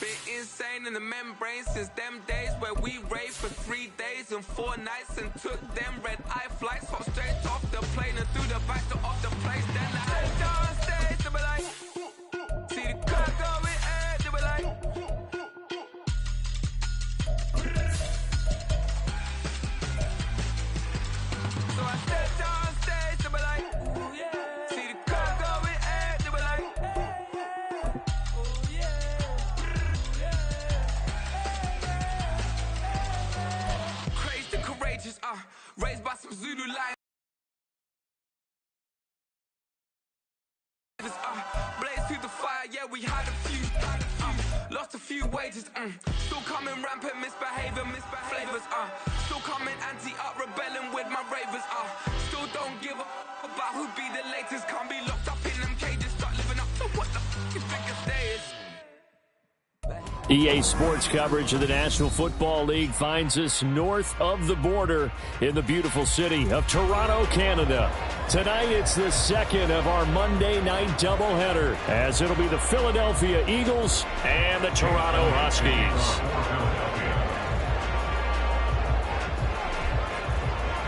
Bit insane in the membrane since them days where we raved for 3 days and 4 nights and took them red-eye flights. Hop straight off the plane and through the back door of the place. Then I head down stage, they were like, see the crowd going air, they were like. So I stepped down stage, they were like, ooh yeah. See the crowd going air, they were like, oh yeah. Crazed and courageous, raised by some Zulu lions. Blaze through the fire, yeah, we had a few. Lost a few wages, still coming rampant, misbehaving, flavors, still coming anti-up, rebelling with my ravers, still don't give a about who be the latest, can't be locked up in them cages, start living up to what the you think a day is. EA Sports coverage of the National Football League finds us north of the border in the beautiful city of Toronto, Canada. Tonight, it's the second of our Monday night doubleheader, as it'll be the Philadelphia Eagles and the Toronto Huskies.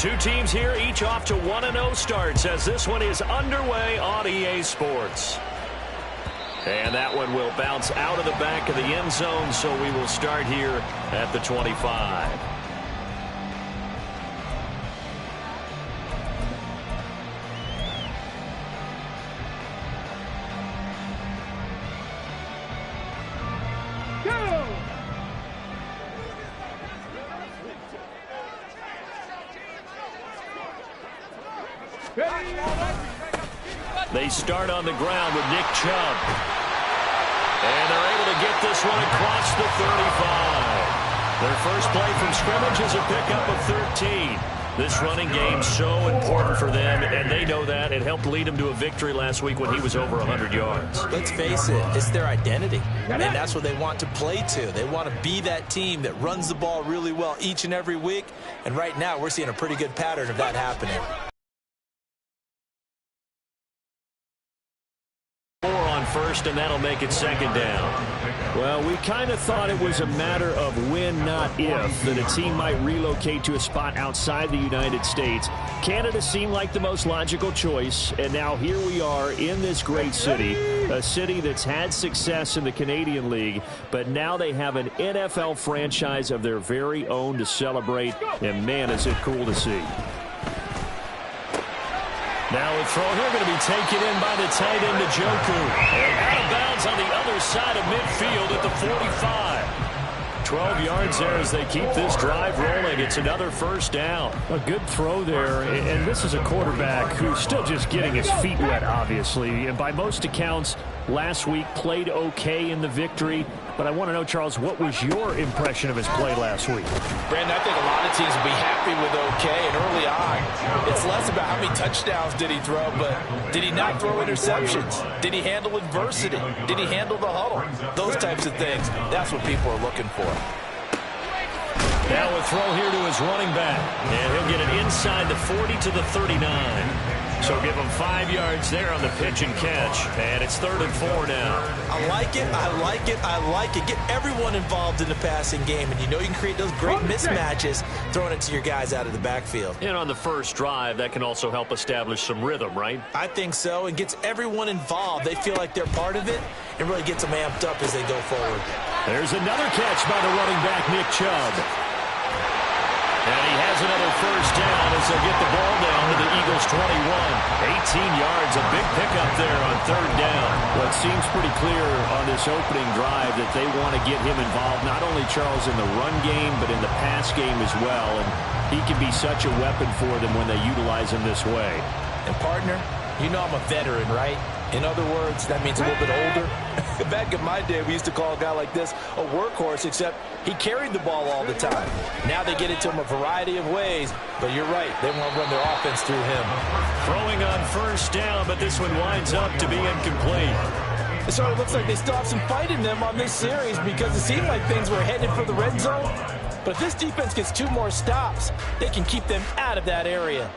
Two teams here, each off to 1-0 starts, as this one is underway on EA Sports. And that one will bounce out of the back of the end zone, so we will start here at the 25. They start on the ground with Nick Chubb. And they're able to get this one across the 35. Their first play from scrimmage is a pickup of 13. This running game so important for them, and they know that. It helped lead them to a victory last week when he was over 100 yards. Let's face it, it's their identity, and that's what they want to play to. They want to be that team that runs the ball really well each and every week, and right now we're seeing a pretty good pattern of that happening. First, and that'll make it second down. Well, we kind of thought it was a matter of when, not if, that a team might relocate to a spot outside the United States. Canada seemed like the most logical choice, and now here we are in this great city, a city that's had success in the Canadian League, but now they have an NFL franchise of their very own to celebrate, and man, is it cool to see. Now a throw here going to be taken in by the tight end, Njoku. And out of bounds on the other side of midfield at the 45. 12 yards there as they keep this drive rolling. It's another first down. A good throw there, and this is a quarterback who's still just getting his feet wet, obviously. And by most accounts, last week played okay in the victory. But I want to know, Charles, what was your impression of his play last week? Brandon, I think a lot of teams will be happy with okay, and early on, it's less about how many touchdowns did he throw, but did he not throw interceptions? Did he handle adversity? Did he handle the huddle? Those types of things, that's what people are looking for. Now a throw here to his running back, and he'll get it inside the 40 to the 39. So give him 5 yards there on the pitch and catch. And it's 3rd and 4 now. I like it. I like it. I like it. Get everyone involved in the passing game. And you know you can create those great mismatches throwing it to your guys out of the backfield. And on the first drive, that can also help establish some rhythm, right? I think so. And gets everyone involved. They feel like they're part of it and really gets them amped up as they go forward. There's another catch by the running back, Nick Chubb. And he has another first down as they'll get the ball down to the Eagles' 21. 18 yards, a big pickup there on 3rd down. Well, it seems pretty clear on this opening drive that they want to get him involved, not only, Charles, in the run game, but in the pass game as well. And he can be such a weapon for them when they utilize him this way. And, partner, you know I'm a veteran, right? In other words, that means a little bit older. Back in my day, we used to call a guy like this a workhorse, except he carried the ball all the time. Now they get it to him a variety of ways, but you're right. They want to run their offense through him. Throwing on first down, but this one winds up to be incomplete. It sort of looks like they still have some fight in them on this series because it seemed like things were headed for the red zone. But if this defense gets 2 more stops, they can keep them out of that area.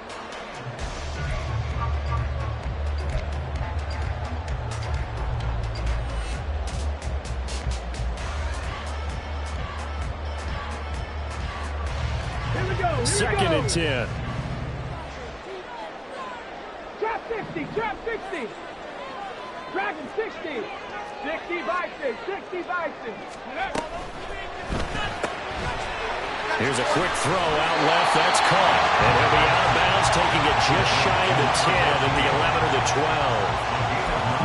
Second and 10. Trap 60, trap 60. Dragon 60. 60 Bison, 60 Bison. Here's a quick throw out left. That's caught. And he'll be out of bounds, taking it just shy of the 10 and the 11 of the 12.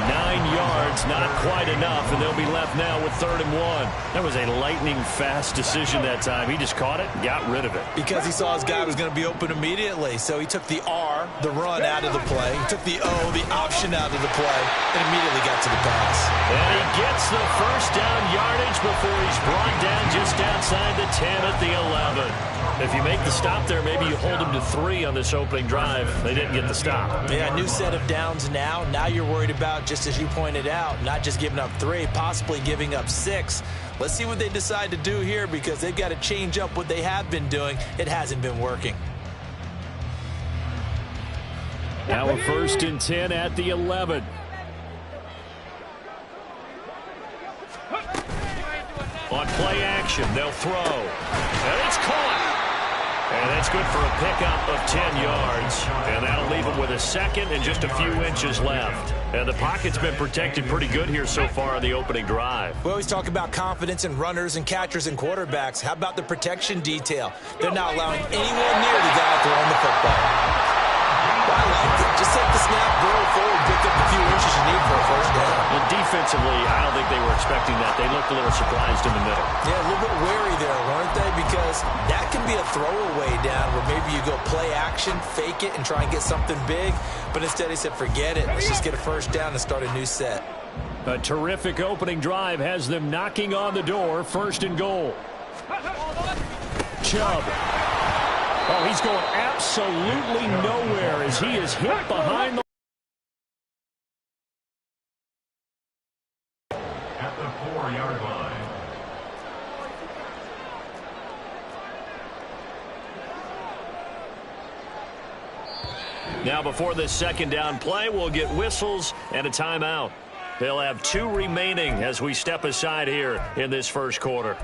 9 yards, not quite enough, and they'll be left now with 3rd and 1. That was a lightning-fast decision that time. He just caught it and got rid of it. Because he saw his guy was going to be open immediately. So he took the R, the run, out of the play. He took the O, the option, out of the play, and immediately got to the pass. And he gets the first down yardage before he's brought down just outside the 10 at the 11. If you make the stop there, maybe you hold him to 3 on this opening drive. They didn't get the stop. Yeah, new set of downs now. Now you're worried about, just as you pointed out, not just giving up 3, possibly giving up 6. Let's see what they decide to do here, because they've got to change up what they have been doing. It hasn't been working. Now a 1st and 10 at the 11. On play action, they'll throw. And it's caught. And that's good for a pickup of 10 yards. And that'll leave them with a 2nd and just a few inches left. And the pocket's been protected pretty good here so far on the opening drive. We always talk about confidence in runners and catchers and quarterbacks. How about the protection detail? They're not allowing anyone near the guy throwing the football. I liked it. Just take the snap, roll forward, pick up the few inches you need for a 1st down. And defensively, I don't think they were expecting that. They looked a little surprised in the middle. Yeah, a little bit wary there, weren't they? Because that can be a throwaway down where maybe you go play action, fake it, and try and get something big. But instead he said, forget it. Let's just get a 1st down and start a new set. A terrific opening drive has them knocking on the door. 1st and goal. Chubb. Oh, he's going absolutely nowhere as he is hit behind the... At the 4-yard line. Now before this 2nd down play, we'll get whistles and a timeout. They'll have 2 remaining as we step aside here in this 1st quarter.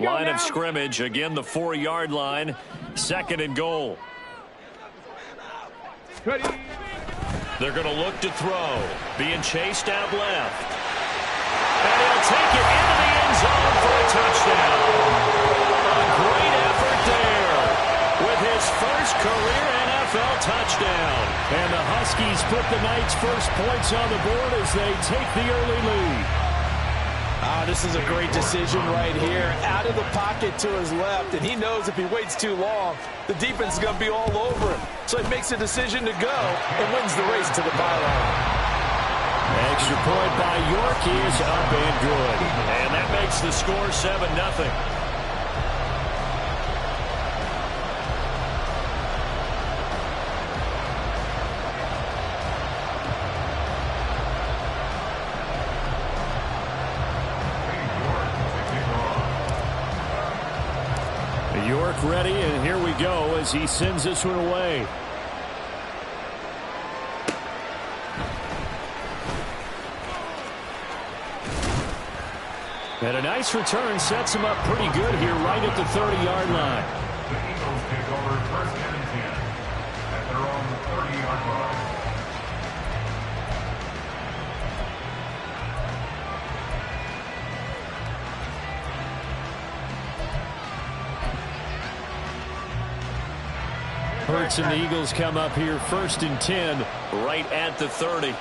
Line of scrimmage, again the 4-yard line, 2nd and goal. They're going to look to throw, being chased out left. And he'll take it into the end zone for a touchdown. A great effort there with his 1st career NFL touchdown. And the Huskies put the Knights' first points on the board as they take the early lead. This is a great decision right here. Out of the pocket to his left, and he knows if he waits too long, the defense is going to be all over him. So he makes a decision to go and wins the race to the byline. Extra point by York is up and good. And that makes the score 7-0. York ready, and here we go as he sends this one away. And a nice return sets him up pretty good here right at the 30-yard line. The Eagles take over 1st and 10 at their own 30-yard line. Hurts and the Eagles come up here 1st and 10 right at the 30.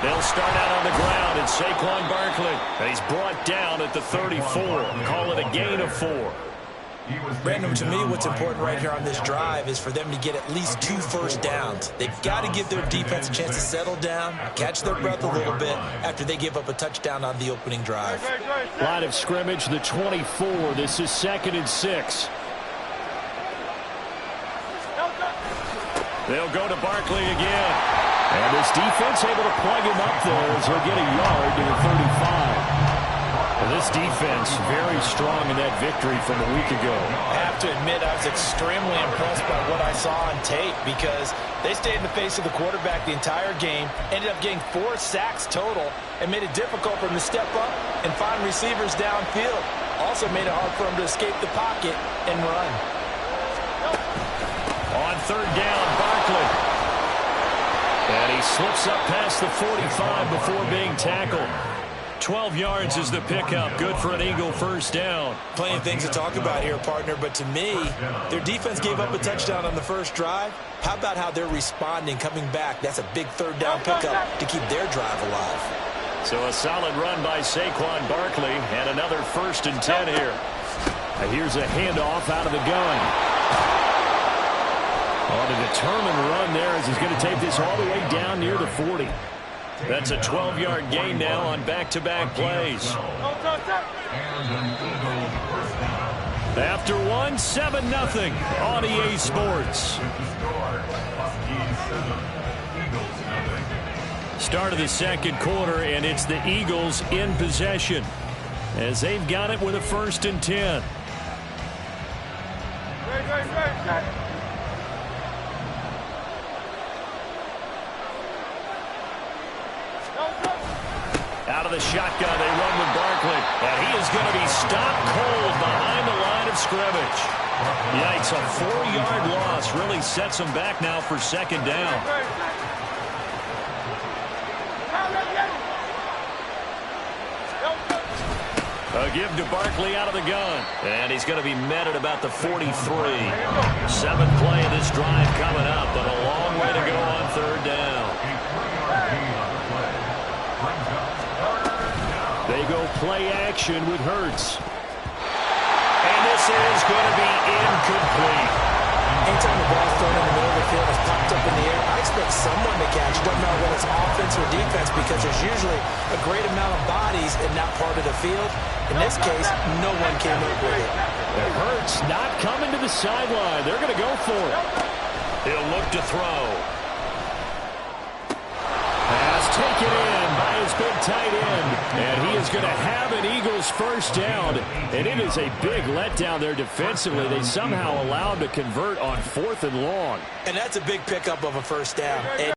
They'll start out on the ground, and Saquon Barkley. He's brought down at the 34. Call it a gain of 4. Brandon, to me, what's important right here on this drive is for them to get at least 2 first downs. They've got to give their defense a chance to settle down, catch their breath a little bit after they give up a touchdown on the opening drive. Line of scrimmage, the 24. This is 2nd and 6. They'll go to Barkley again. And this defense able to plug him up there as he'll get a yard to the 35. Well, this defense very strong in that victory from a week ago. I have to admit I was extremely impressed by what I saw on tape because they stayed in the face of the quarterback the entire game, ended up getting 4 sacks total, and made it difficult for him to step up and find receivers downfield. Also made it hard for him to escape the pocket and run. On third down, Barkley. And he slips up past the 45 before being tackled. 12 yards is the pickup. Good for an Eagle first down. Plenty of things to talk about here, partner, but to me, their defense gave up a touchdown on the first drive. How about how they're responding, coming back? That's a big third down pickup to keep their drive alive. So a solid run by Saquon Barkley and another 1st and 10 here. And here's a handoff out of the gun. On a determined run there as he's going to take this all the way down near the 40. That's a 12-yard gain now on back-to-back plays. After one, 7-0 on EA Sports. Start of the second quarter, and it's the Eagles in possession as they've got it with a 1st and 10. Out of the shotgun, they run with Barkley. And he is going to be stopped cold behind the line of scrimmage. Yikes, a 4-yard loss really sets him back now for 2nd down. A give to Barkley out of the gun. And he's going to be met at about the 43. 7th play of this drive coming up, but a long way to go on 3rd down. They go play action with Hurts. And this is going to be incomplete. Anytime the ball's thrown in the middle of the field, it's popped up in the air, I expect someone to catch. Doesn't matter whether it's offense or defense because there's usually a great amount of bodies in that part of the field. In this case, no one came up with it. And Hurts not coming to the sideline. They're going to go for it. He'll look to throw. Pass taken in by his big tight end. And he is going to have an Eagles first down. And it is a big letdown there defensively. They somehow allowed to convert on 4th and long. And that's a big pickup of a first down. And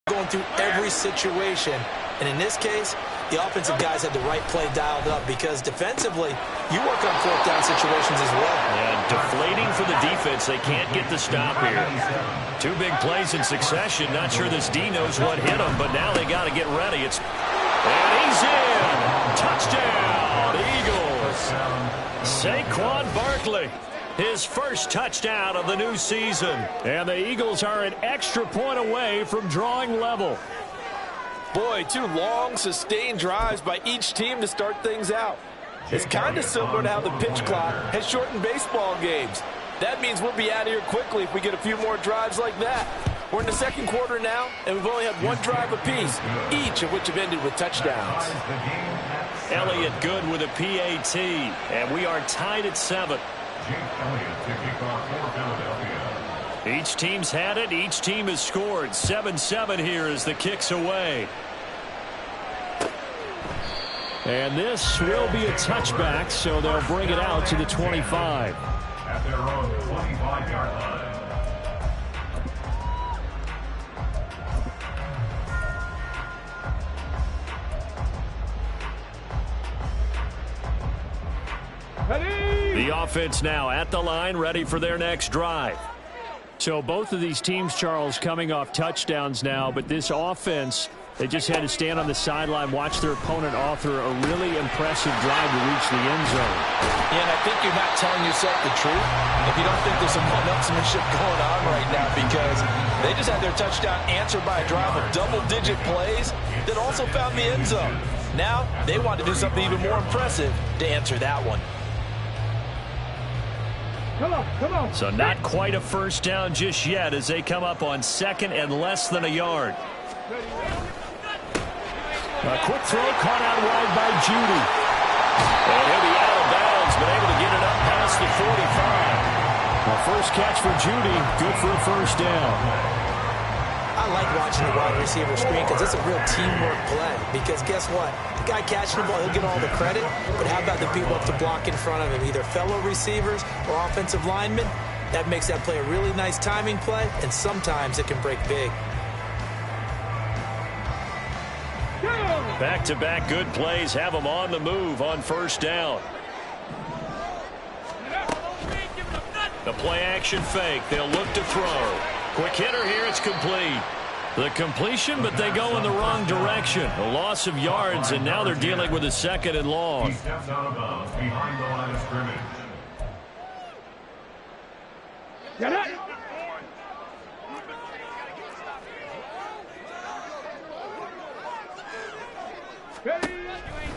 going through every situation. And in this case, the offensive guys had the right play dialed up because defensively, you work on 4th down situations as well. And deflating for the defense. They can't get the stop here. 2 big plays in succession. Not sure this D knows what hit him, but now they got to get ready. And he's in. Touchdown, Eagles. Saquon Barkley. His first touchdown of the new season. And the Eagles are an extra point away from drawing level. Boy, 2 long, sustained drives by each team to start things out. It's kind of similar to how the pitch clock has shortened baseball games. That means we'll be out of here quickly if we get a few more drives like that. We're in the second quarter now, and we've only had 1 drive apiece, each of which have ended with touchdowns. Elliott good with a PAT, and we are tied at 7. Each team's had it. Each team has scored. 7-7 here as the kick's away. And this will be a touchback, so they'll bring it out to the 25. At their own 25-yard line. The offense now at the line, ready for their next drive. So both of these teams, Charles, coming off touchdowns now, but this offense, they just had to stand on the sideline, watch their opponent author a really impressive drive to reach the end zone. Yeah, and I think you're not telling yourself the truth if you don't think there's some one-upsmanship going on right now, because they just had their touchdown answered by a drive of double-digit plays that also found the end zone. Now they want to do something even more impressive to answer that one. Come on. So not quite a first down just yet as they come up on 2nd and less than a yard. A quick throw caught out wide by Judy. And he'll be out of bounds, but able to get it up past the 45. A first catch for Judy. Good for a first down. I like watching the wide receiver screen because it's a real teamwork play. Because guess what? The guy catching the ball, he'll get all the credit. But how about the people up to block in front of him, either fellow receivers or offensive linemen? That makes that play a really nice timing play, and sometimes it can break big. Back-to-back good plays have them on the move on first down. The play-action fake. They'll look to throw. Quick hitter here. It's complete. The completion, but they go in the wrong direction. A loss of yards, and now they're dealing with a second and long. He steps out of bounds behind the line of scrimmage. Get it!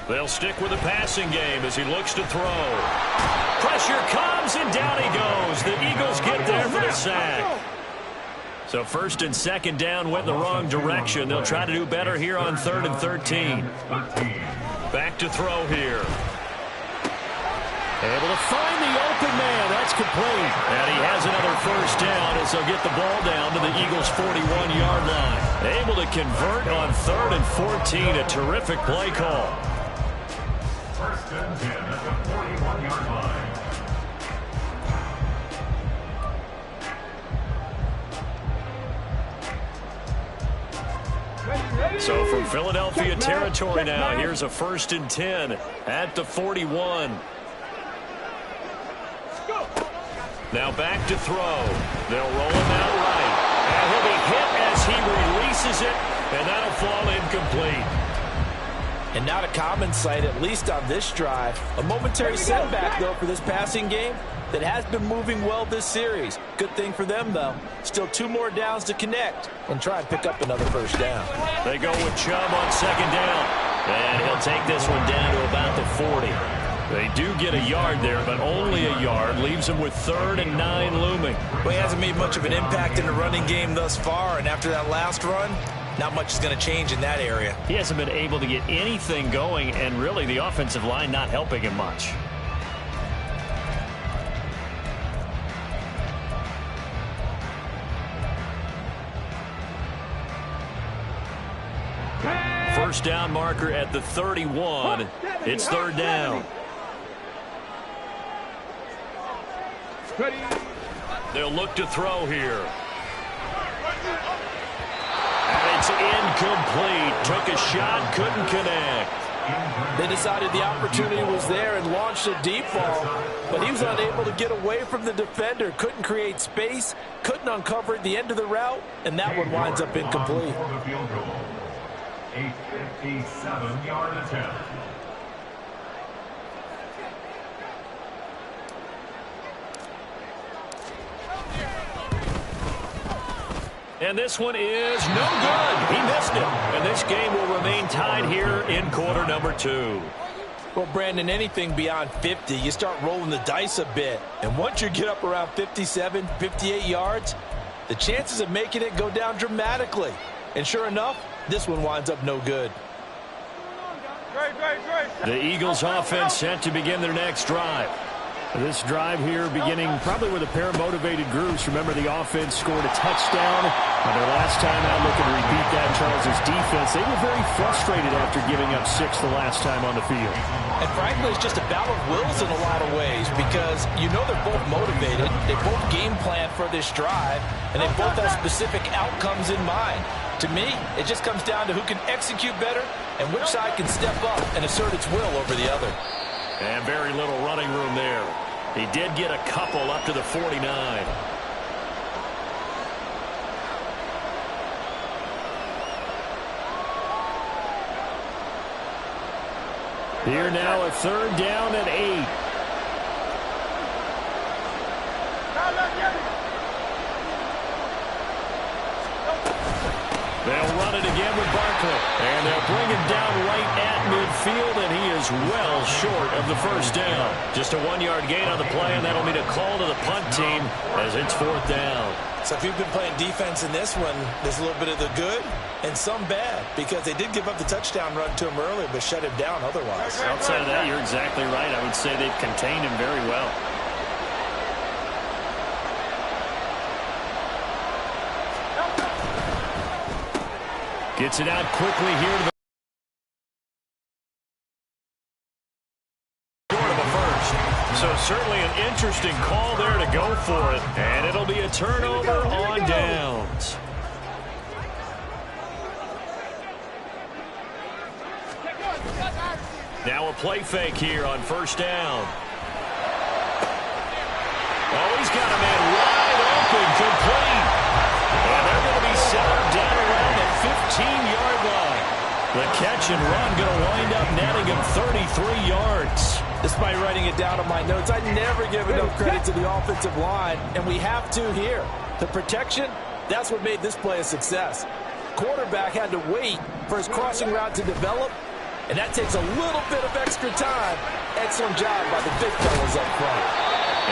They'll stick with the passing game as he looks to throw. Pressure comes, and down he goes. The Eagles get there for the sack. So first and second down went the wrong direction. They'll try to do better here on 3rd and 13. Back to throw here. Able to find the open man. That's complete. And he has another first down as they'll get the ball down to the Eagles' 41-yard line. Able to convert on 3rd and 14. A terrific play call. First and 10 at the 41-yard line. So from Philadelphia territory now, here's a 1st and 10 at the 41. Now back to throw. They'll roll him out right. And he'll be hit as he releases it, and that'll fall incomplete. And not a common sight, at least on this drive. A momentary setback, though, for this passing game that has been moving well this series. Good thing for them, though. Still 2 more downs to connect and try and pick up another first down. They go with Chubb on 2nd down. And he'll take this one down to about the 40. They do get a yard there, but only a yard. Leaves them with 3rd and 9 looming. Well, he hasn't made much of an impact in the running game thus far, and after that last run, not much is going to change in that area. He hasn't been able to get anything going, and really the offensive line not helping him much. First down marker at the 31. It's 3rd down. They'll look to throw here. And it's incomplete. Took a shot, couldn't connect. They decided the opportunity was there and launched a deep ball, but he was unable to get away from the defender. Couldn't create space, couldn't uncover at the end of the route, and that one winds up incomplete. A 57-yard attempt. And this one is no good. He missed it. And this game will remain tied here in quarter number 2. Well, Brandon, anything beyond 50, you start rolling the dice a bit. And once you get up around 57, 58 yards, the chances of making it go down dramatically. And sure enough, this one winds up no good. The Eagles offense set to begin their next drive. This drive here beginning probably with a pair of motivated groups. Remember, the offense scored a touchdown on their last time out. Looking to repeat that. Charles's defense, they were very frustrated after giving up 6 the last time on the field. And frankly, it's just a battle of wills in a lot of ways because you know they're both motivated. They both game plan for this drive, and they both have specific outcomes in mind. To me, it just comes down to who can execute better and which side can step up and assert its will over the other. And very little running room there. He did get a couple up to the 49. Here now a 3rd down at 8. They'll run it again with Barkley. And they'll bring him down right at midfield, and he is well short of the first down. Just a 1-yard gain on the play, and that'll mean a call to the punt team as it's 4th down. So if you've been playing defense in this one, there's a little bit of the good and some bad because they did give up the touchdown run to him earlier but shut him down otherwise. Outside of that, you're exactly right. I would say they've contained him very well. Gets it out quickly here to the So certainly an interesting call there to go for it. And it'll be a turnover on downs. Now a play fake here on first down. Oh, he's got a man wide open, complete. And they're going to be settled down around the 15-yard line. The catch and run going to wind up netting him 33 yards. Despite writing it down on my notes, I never give enough credit to the offensive line, and we have to here. The protection, that's what made this play a success. Quarterback had to wait for his crossing route to develop, and that takes a little bit of extra time. Excellent job by the big fellas up front.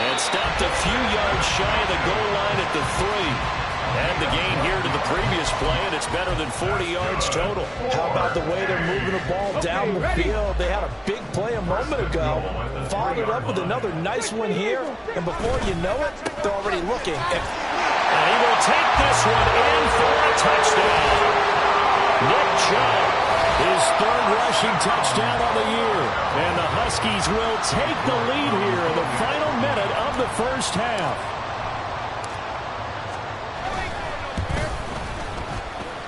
And stopped a few yards shy of the goal line at the 3. And the gain here to the previous play, and it's better than 40 yards total. How about the way they're moving the ball down the field? They had a big play a moment ago. Followed it up with another nice one here. And before you know it, they're already looking. And he will take this one in for a touchdown. Nick Chubb, his third rushing touchdown of the year. And the Huskies will take the lead here in the final minute of the first half.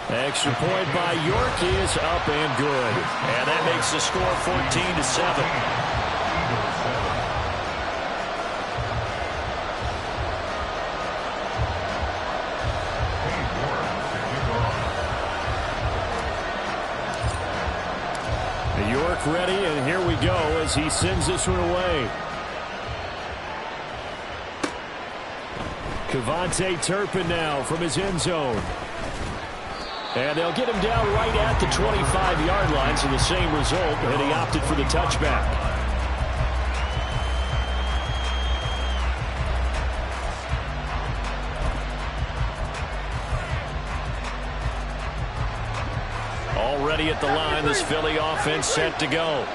Extra point by York is up and good. And that makes the score 14-7. York ready, and here we go as he sends this one away. Kevontae Turpin now from his end zone. And they'll get him down right at the 25-yard line, so the same result, and he opted for the touchback. Already at the line, this Philly offense set to go.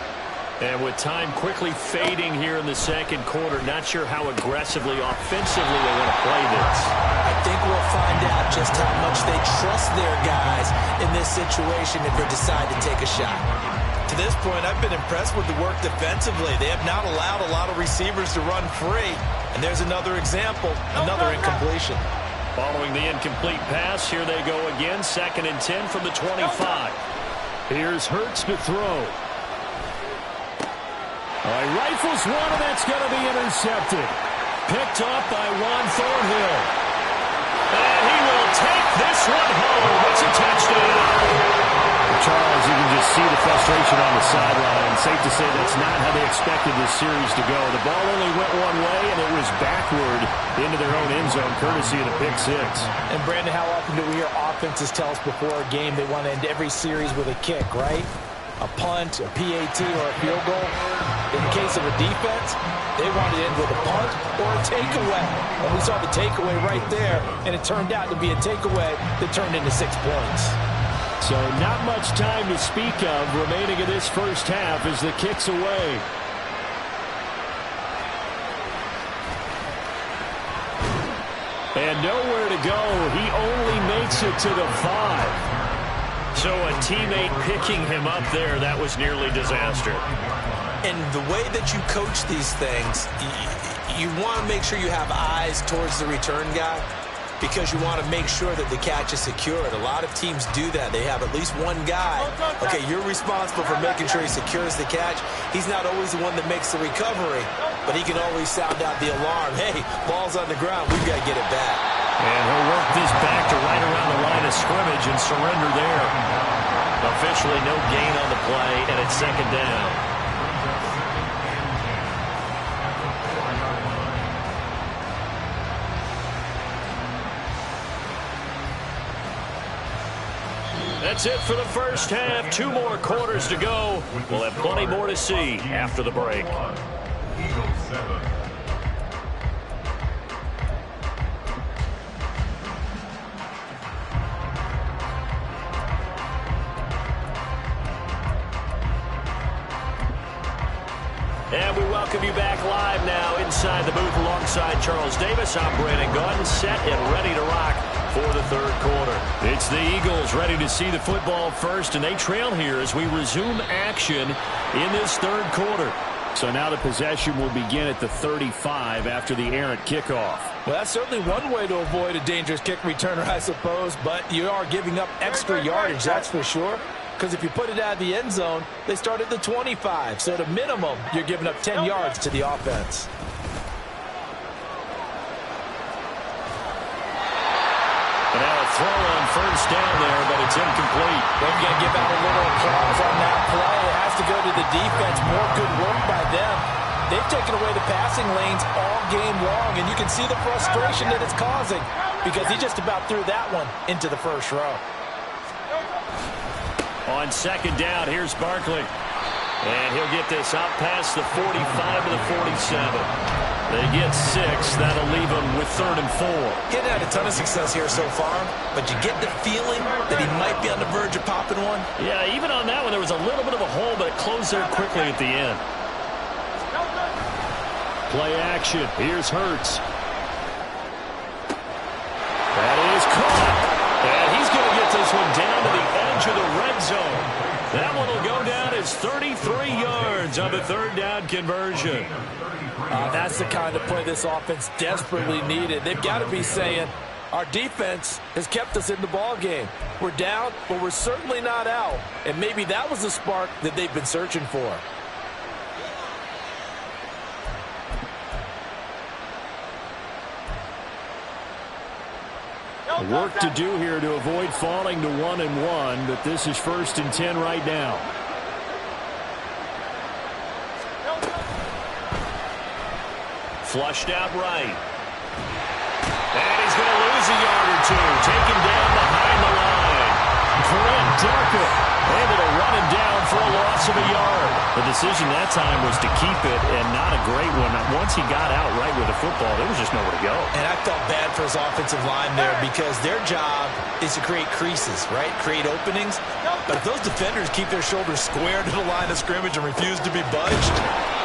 And with time quickly fading here in the second quarter, not sure how aggressively, offensively they want to play this. I think we'll find out just how much they trust their guys in this situation if they decide to take a shot. To this point, I've been impressed with the work defensively. They have not allowed a lot of receivers to run free. And there's another example, another incompletion. Following the incomplete pass, here they go again, 2nd and 10 from the 25. Here's Hurts to throw. Rifles one, and that's going to be intercepted. Picked up by Juan Thornhill. And he will take this one home. It's a touchdown. Charles, you can just see the frustration on the sideline. Safe to say that's not how they expected this series to go. The ball only went one way, and it was backward into their own end zone, courtesy of the pick six. And, Brandon, how often do we hear offenses tell us before a game they want to end every series with a kick, right? A punt, a PAT, or a field goal. In the case of a defense, they wanted to end with a punt or a takeaway. And we saw the takeaway right there, and it turned out to be a takeaway that turned into 6 points. So not much time to speak of remaining in this first half as the kick's away. And nowhere to go. He only makes it to the 5. So a teammate picking him up there, that was nearly disaster. And the way that you coach these things, you want to make sure you have eyes towards the return guy because you want to make sure that the catch is secured. A lot of teams do that. They have at least one guy. Okay, you're responsible for making sure he secures the catch. He's not always the one that makes the recovery, but he can always sound out the alarm. Hey, ball's on the ground. We've got to get it back. And he'll work this back to right around the line of scrimmage and surrender there. Officially no gain on the play, and it's 2nd down. That's it for the first half. 2 more quarters to go. We'll have plenty more to see after the break. Eagles 7. And we welcome you back live now inside the booth alongside Charles Davis. I'm Brandon Gaudin, set and ready to rock for the third quarter. It's the Eagles ready to see the football first, and they trail here as we resume action in this third quarter. So now the possession will begin at the 35 after the errant kickoff. Well, that's certainly one way to avoid a dangerous kick returner, I suppose, but you are giving up extra yardage, that's for sure. Because if you put it out of the end zone, they start at the 25. So at a minimum, you're giving up 10 yards to the offense. And now a throw on first down there, but it's incomplete. They're going to give out a little applause on that play. It has to go to the defense. More good work by them. They've taken away the passing lanes all game long, and you can see the frustration that it's causing because he just about threw that one into the first row. On second down, here's Barkley. And he'll get this out past the 45 to the 47. They get 6. That'll leave him with 3rd and 4. He hasn't had a ton of success here so far, but you get the feeling that he might be on the verge of popping one. Yeah, even on that one, there was a little bit of a hole, but it closed there quickly at the end. Play action. Here's Hurts. That is caught. And he's going to get this one down to the edge of the red zone. That one will go down as 33 yards on the third down conversion. That's the kind of play this offense desperately needed. They've got to be saying, our defense has kept us in the ball game. We're down, but we're certainly not out. And maybe that was the spark that they've been searching for. Work to do here to avoid falling to 1-1, but this is 1st and 10 right now. Flushed out right. And he's going to lose a yard or two. Taken down behind the line. Brent Darker able to run him down for a loss of a yard. The decision that time was to keep it, and not a great one. Once he got out right with the football, there was just nowhere to go. And I felt bad for his offensive line there because their job is to create creases, right? Create openings. But if those defenders keep their shoulders square to the line of scrimmage and refuse to be budged,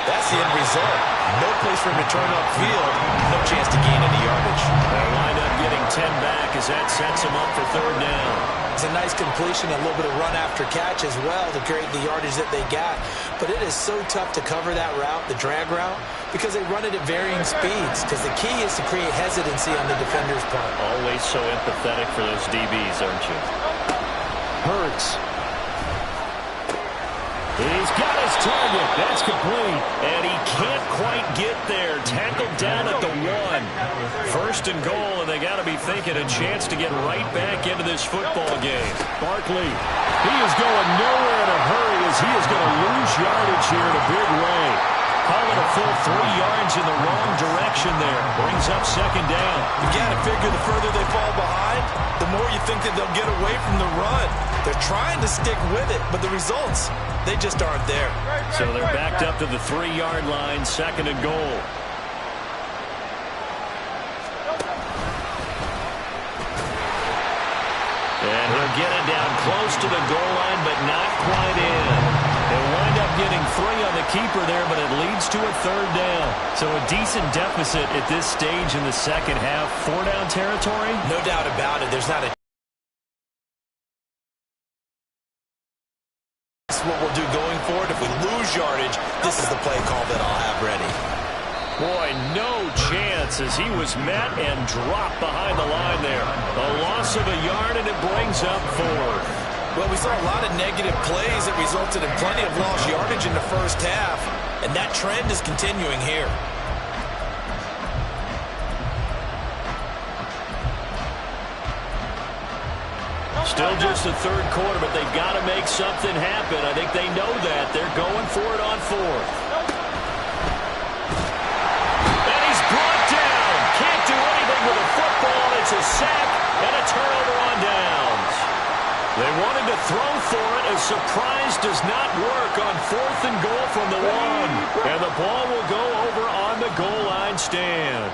that's the end result. No place for him to turn upfield. No chance to gain any yardage. They wind up getting 10 back as that sets him up for 3rd down. It's a nice completion, a little bit of run after catch as well to create the yardage that they got. But it is so tough to cover that route, the drag route, because they run it at varying speeds. Because the key is to create hesitancy on the defender's part. Always so empathetic for those DBs, aren't you? Hurts. He's got his target. That's complete. And he can't quite get there. Tackled down at the 1. 1st and goal, and they got to be thinking a chance to get right back into this football game. Barkley, he is going nowhere in a hurry as he is going to lose yardage here in a big way. Call it a full 3 yards in the wrong direction there. Brings up 2nd down. You got to figure the further they fall behind, the more you think that they'll get away from the run. They're trying to stick with it, but the results, they just aren't there. So they're backed up to the 3-yard line, 2nd and goal. And he'll get it down close to the goal line, but not quite in. They'll wind up getting 3 on the keeper there, but it leads to a 3rd down. So a decent deficit at this stage in the second half. 4-down territory? No doubt about it. There's not a what we'll do going forward. If we lose yardage, this is the play call that I'll have ready. Boy, no chance as he was met and dropped behind the line there. A loss of a yard, and it brings up 4th. Well, we saw a lot of negative plays that resulted in plenty of lost yardage in the first half, and that trend is continuing here. Still just the 3rd quarter, but they've got to make something happen. I think they know that. They're going for it on 4th. And he's brought down. Can't do anything with a football. It's a sack and a turnover on downs. They wanted to throw for it. A surprise does not work on 4th and goal from the 1. And the ball will go over on the goal line stand.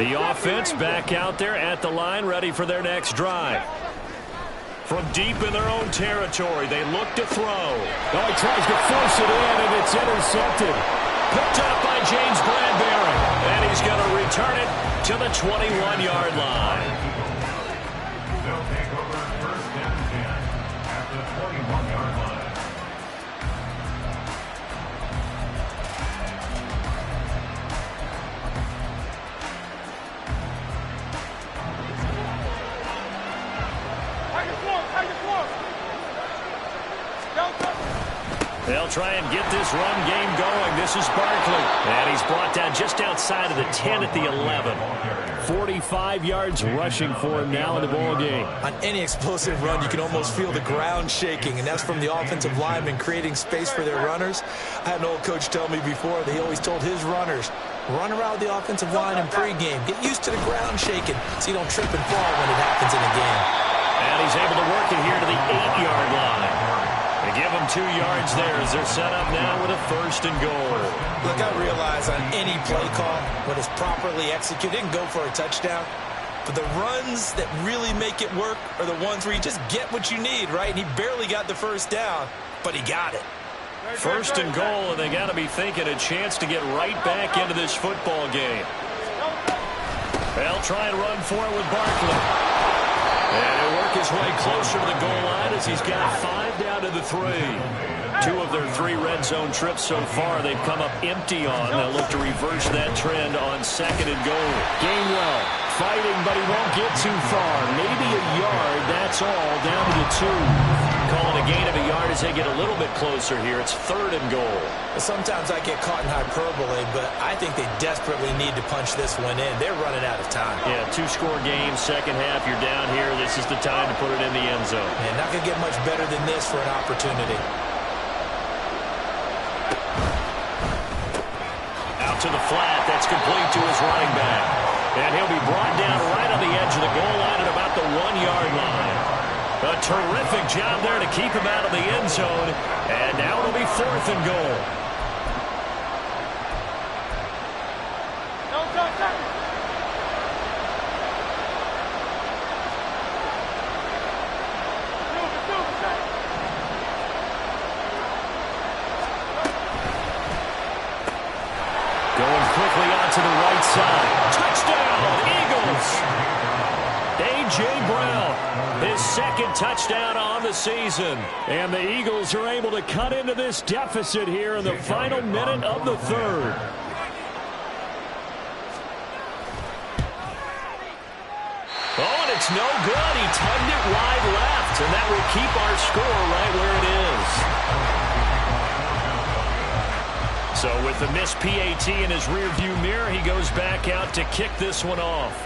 The offense back out there at the line, ready for their next drive. From deep in their own territory, they look to throw. Oh, he tries to force it in, and it's intercepted. Picked up by James Bradbury. And he's going to return it to the 21-yard line. try and get this run game going. This is Barkley. And he's brought down just outside of the 10 at the 11. 45 yards rushing for him now in the ball game. On any explosive run, you can almost feel the ground shaking, and that's from the offensive linemen creating space for their runners. I had an old coach tell me before that he always told his runners, run around the offensive line in pregame. Get used to the ground shaking so you don't trip and fall when it happens in a game. And he's able to work it here to the 8-yard line. They give him 2 yards there as they're set up now with a 1st and goal. Look, I realize on any play call, when it's properly executed, it can go for a touchdown. But the runs that really make it work are the ones where you just get what you need, right? And he barely got the 1st down, but he got it. 1st and goal, and they got to be thinking a chance to get right back into this football game. They'll try and run for it with Barkley. And he'll work his way closer to the goal line as he's got 5 down to the 3. 2 of their 3 red zone trips so far they've come up empty on. They'll look to reverse that trend on 2nd and goal. Gainwell fighting, but he won't get too far. Maybe a yard, that's all, down to the 2. Calling a gain of a yard as they get a little bit closer here. It's 3rd and goal. Sometimes I get caught in hyperbole, but I think they desperately need to punch this one in. They're running out of time. Yeah, 2-score game, second half, you're down here. This is the time to put it in the end zone. And not going to get much better than this for an opportunity. Out to the flat, that's complete to his running back. And he'll be brought down right on the edge of the goal line at about the 1-yard line. A terrific job there to keep him out of the end zone. And now it'll be 4th and goal. Going quickly out to the right side. Touchdown, Eagles! A.J. Brown, his 2nd touchdown on the season. And the Eagles are able to cut into this deficit here in the final minute of the 3rd. Oh, and it's no good. He tugged it wide left, and that will keep our score right where it is. So with the missed PAT in his rearview mirror, he goes back out to kick this one off.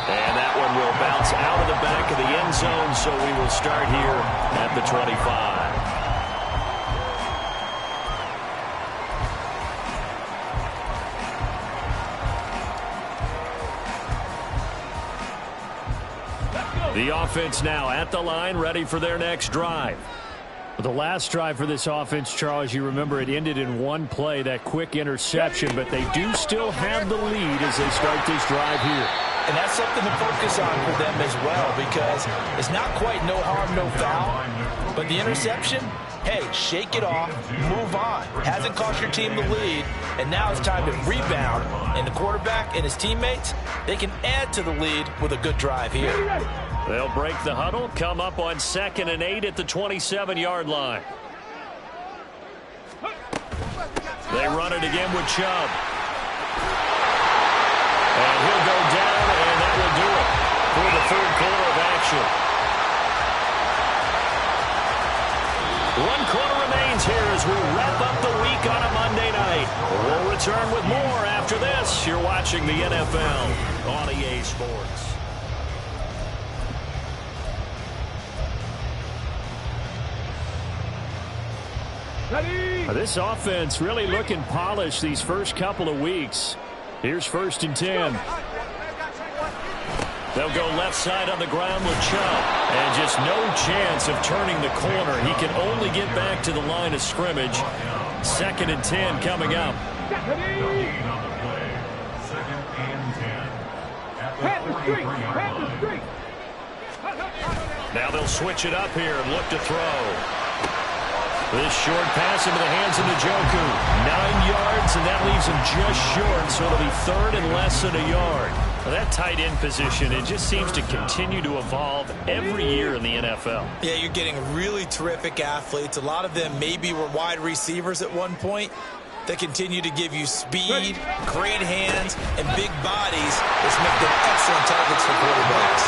And that one will bounce out of the back of the end zone, so we will start here at the 25. The offense now at the line, ready for their next drive. The last drive for this offense, Charles, you remember it ended in one play, that quick interception, but they do still have the lead as they start this drive here. And that's something to focus on for them as well, because it's not quite no harm, no foul. But the interception, hey, shake it off, move on. Hasn't cost your team the lead, and now it's time to rebound. And the quarterback and his teammates, they can add to the lead with a good drive here. They'll break the huddle, come up on 2nd and 8 at the 27-yard line. They run it again with Chubb. And he'll go down, and that will do it for the 3rd quarter of action. 1 quarter remains here as we wrap up the week on a Monday night. We'll return with more after this. You're watching the NFL on EA Sports. This offense really looking polished these first couple of weeks. Here's 1st and 10. They'll go left side on the ground with Chubb. And just no chance of turning the corner. He can only get back to the line of scrimmage. 2nd and 10 coming up. Now they'll switch it up here and look to throw. This short pass into the hands of Njoku. 9 yards, and that leaves him just short, so it'll be 3rd and less than a yard. Well, that tight end position, it just seems to continue to evolve every year in the NFL. Yeah, you're getting really terrific athletes. A lot of them maybe were wide receivers at one point. They continue to give you speed, great hands, and big bodies, which make them excellent targets for quarterbacks.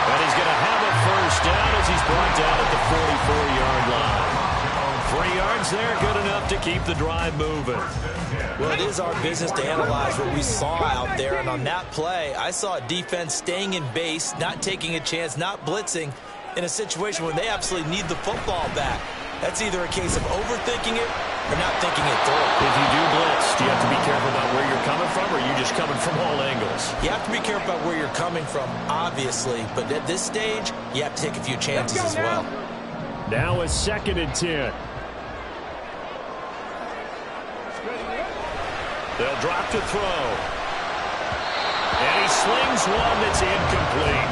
And he's going to have a 1st down as he's brought down at the 44-yard line. 3 20 yards there, good enough to keep the drive moving. Well, it is our business to analyze what we saw out there, and on that play, I saw a defense staying in base, not taking a chance, not blitzing, in a situation where they absolutely need the football back. That's either a case of overthinking it or not thinking it through. If you do blitz, do you have to be careful about where you're coming from, or are you just coming from all angles? You have to be careful about where you're coming from, obviously, but at this stage, you have to take a few chances as well. Now a 2nd and 10. They'll drop to throw. And he slings one that's incomplete.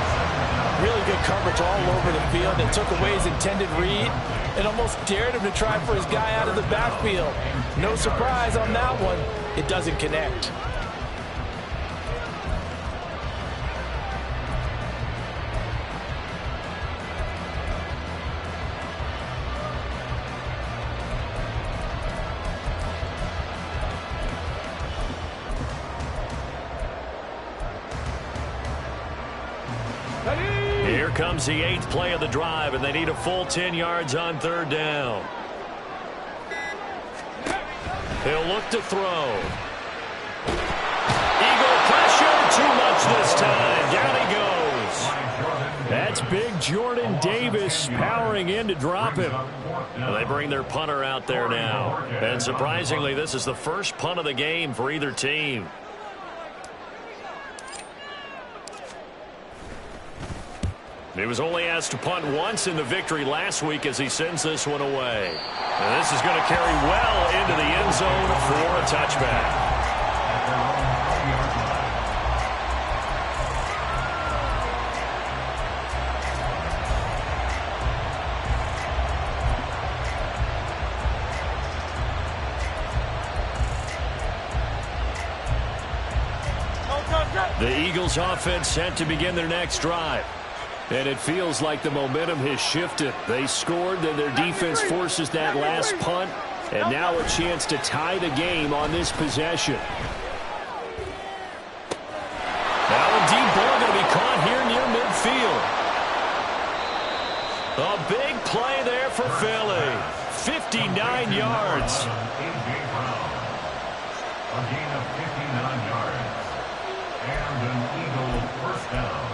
Really good coverage all over the field. They took away his intended read and almost dared him to try for his guy out of the backfield. No surprise on that one. It doesn't connect. Here comes the 8th play of the drive, and they need a full 10 yards on 3rd down. He'll look to throw. Eagle pressure, too much this time. Down he goes. That's big Jordan Davis powering in to drop him. And they bring their punter out there now. And surprisingly, this is the first punt of the game for either team. He was only asked to punt once in the victory last week as he sends this one away. And this is going to carry well into the end zone for a touchback. The Eagles offense set to begin their next drive. And it feels like the momentum has shifted. They scored, then their defense forces that last punt, and now a chance to tie the game on this possession. Now a deep ball going to be caught here near midfield. A big play there for Philly. 59 yards. A gain of 59 yards. And an Eagle first down.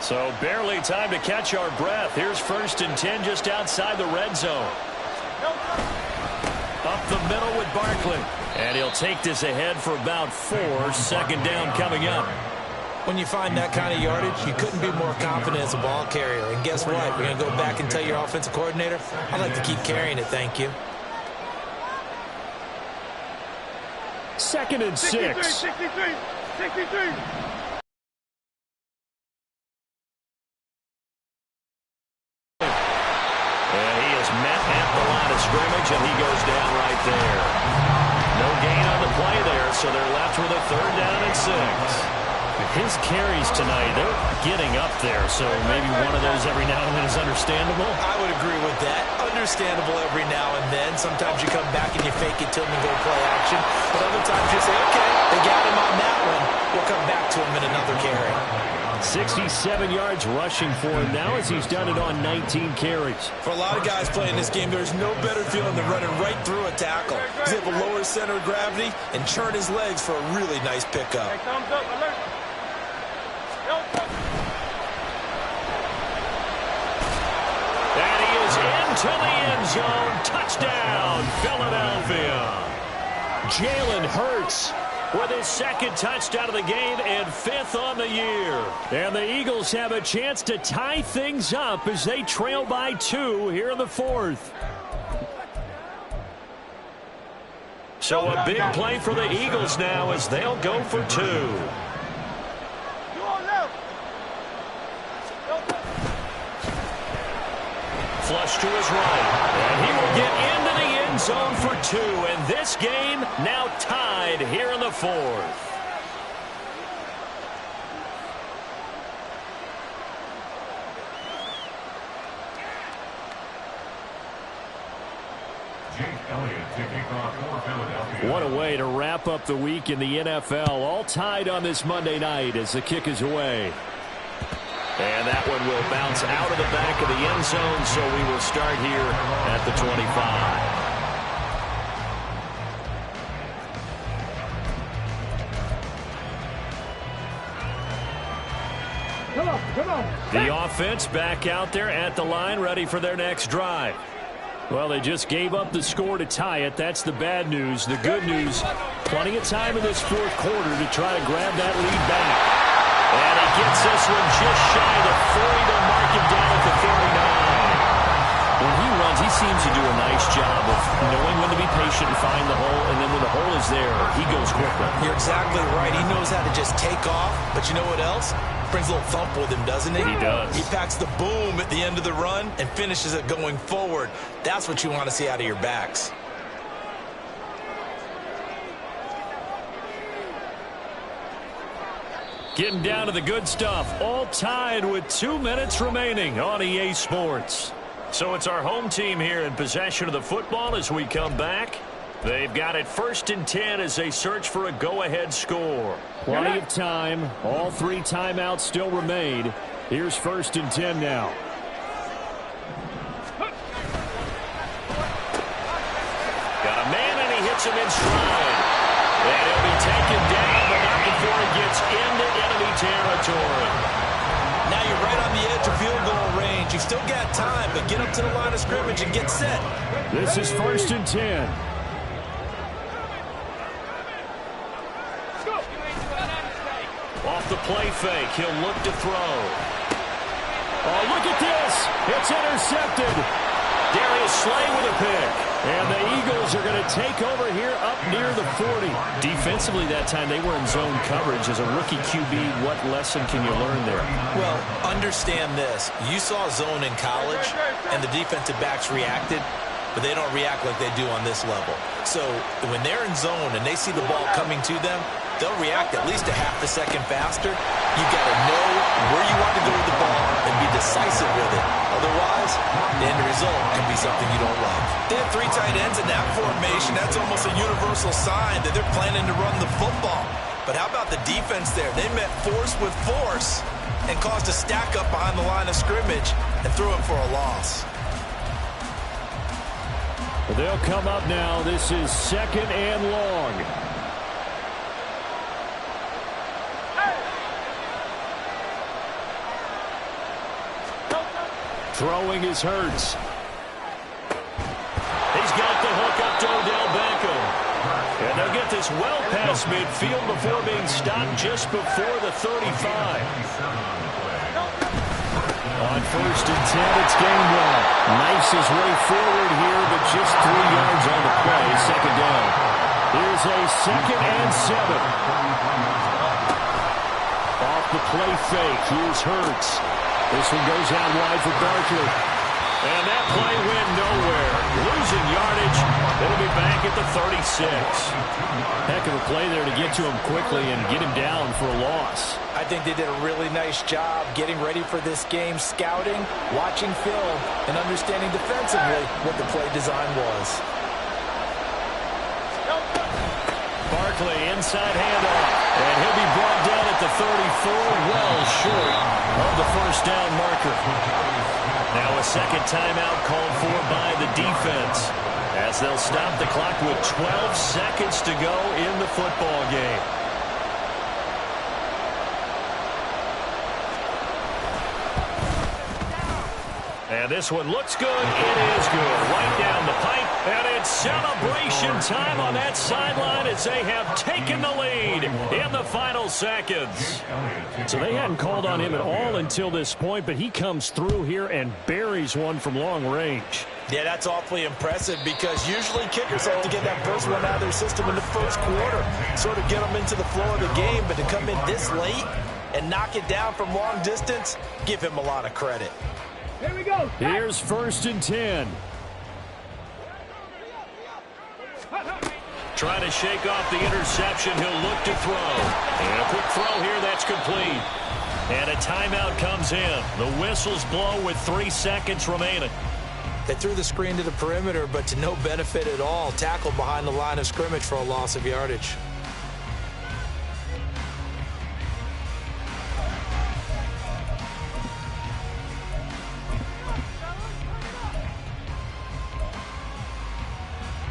So barely time to catch our breath. Here's 1st and 10 just outside the red zone. Up the middle with Barkley. And he'll take this ahead for about 4. 2nd down coming up. When you find that kind of yardage, you couldn't be more confident as a ball carrier. And guess what? You're going to go back and tell your offensive coordinator, I'd like to keep carrying it, thank you. 2nd and 6. 63. Scrimmage, and he goes down right there. No gain on the play there, so they're left with a 3rd down and 6. His carries tonight, they're getting up there, so maybe one of those every now and then is understandable. I would agree with that. Understandable every now and then. Sometimes you come back and you fake it till you go play action. But other times you say, okay, they got him on that one. We'll come back to him in another carry. 67 yards rushing for him now as he's done it on 19 carries. For a lot of guys playing this game, there's no better feeling than running right through a tackle. He's able to lower his center of gravity and churn his legs for a really nice pickup. Thumbs up, alert. And he is into the end zone. Touchdown, Philadelphia. Jalen Hurts with his 2nd touchdown of the game and 5th on the year. And the Eagles have a chance to tie things up as they trail by 2 here in the 4th. So a big play for the Eagles now as they'll go for 2. Flush to his right. And he will get into the end zone for 2. And this game now tied here in the 4th. Jake Elliott to kick off for Philadelphia. What a way to wrap up the week in the NFL. All tied on this Monday night as the kick is away. And that one will bounce out of the back of the end zone, so we will start here at the 25. Come on. The offense back out there at the line, ready for their next drive. Well, they just gave up the score to tie it. That's the bad news. The good news, plenty of time in this fourth quarter to try to grab that lead back. And he gets this one just shy of 40. They'll mark him down at the 39. When he runs, he seems to do a nice job of knowing when to be patient and find the hole, and then when the hole is there, he goes quickly. You're exactly right. He knows how to just take off, but you know what else? Brings a little thump with him, doesn't he? He does. He packs the boom at the end of the run and finishes it going forward. That's what you want to see out of your backs. Getting down to the good stuff. All tied with 2 minutes remaining on EA Sports. So it's our home team here in possession of the football as we come back. They've got it 1st and 10 as they search for a go-ahead score. Plenty of time. All 3 timeouts still remain. Here's 1st and 10 now. Got a man, and he hits him in stride. And he'll be taken down, but not before he gets into enemy territory. Now you're right on the edge of field goal range. You've still got time, but get up to the line of scrimmage and get set. This is 1st and 10. Off the play fake, he'll look to throw. Oh, look at this. It's intercepted. Darius Slay with a pick. And the Eagles are going to take over here up near the 40. Defensively that time, they were in zone coverage. As a rookie QB, what lesson can you learn there? Well, understand this. You saw zone in college, and the defensive backs reacted, but they don't react like they do on this level. So when they're in zone and they see the ball coming to them, they'll react at least a half a second faster. You've got to know where you want to go with the ball and be decisive with it. Otherwise, the end result can be something you don't love. They have 3 tight ends in that formation. That's almost a universal sign that they're planning to run the football. But how about the defense there? They met force with force and caused a stack up behind the line of scrimmage and threw it for a loss. Well, they'll come up now. This is 2nd and long. Throwing is Hurts. He's got the hook up to Odell Beckham. And they'll get this well past midfield before being stopped just before the 35. On 1st and 10, it's Gainwell. Knifes his way forward here, but just 3 yards on the play. 2nd down. Here's a 2nd and 7. Off the play fake, here's Hurts. This one goes out wide for Barkley. And that play went nowhere. Losing yardage. It'll be back at the 36. Heck of a play there to get to him quickly and get him down for a loss. I think they did a really nice job getting ready for this game, scouting, watching film, and understanding defensively what the play design was. Barkley, inside handoff. And he'll be brought down at the 34, well short of the 1st down marker. Now a 2nd timeout called for by the defense, as they'll stop the clock with 12 seconds to go in the football game. And this one looks good. It is good. Right down the pipe. And it's celebration time on that sideline as they have taken the lead in the final seconds. So they hadn't called on him at all until this point, but he comes through here and buries one from long range. Yeah, that's awfully impressive because usually kickers have to get that first one out of their system in the 1st quarter, sort of get them into the flow of the game, but to come in this late and knock it down from long distance, give him a lot of credit. Here we go. Here's 1st and 10. Trying to shake off the interception. He'll look to throw. And a quick throw here. That's complete. And a timeout comes in. The whistles blow with 3 seconds remaining. They threw the screen to the perimeter, but to no benefit at all. Tackled behind the line of scrimmage for a loss of yardage.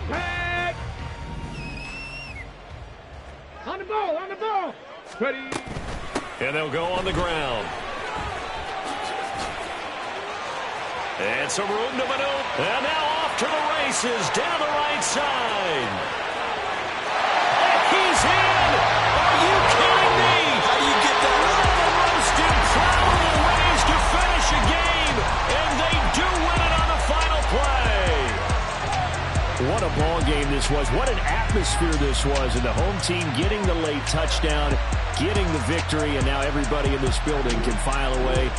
Back. On the ball, on the ball. Ready. And they'll go on the ground. And some room to maneuver. And now off to the races down the right side. And he's in! Are you kidding me? How do you get that? One of the most improbable ways to finish a game. And they do win it on the final play. What a ball game this was. What an atmosphere this was. And the home team getting the late touchdown, getting the victory, and now everybody in this building can file away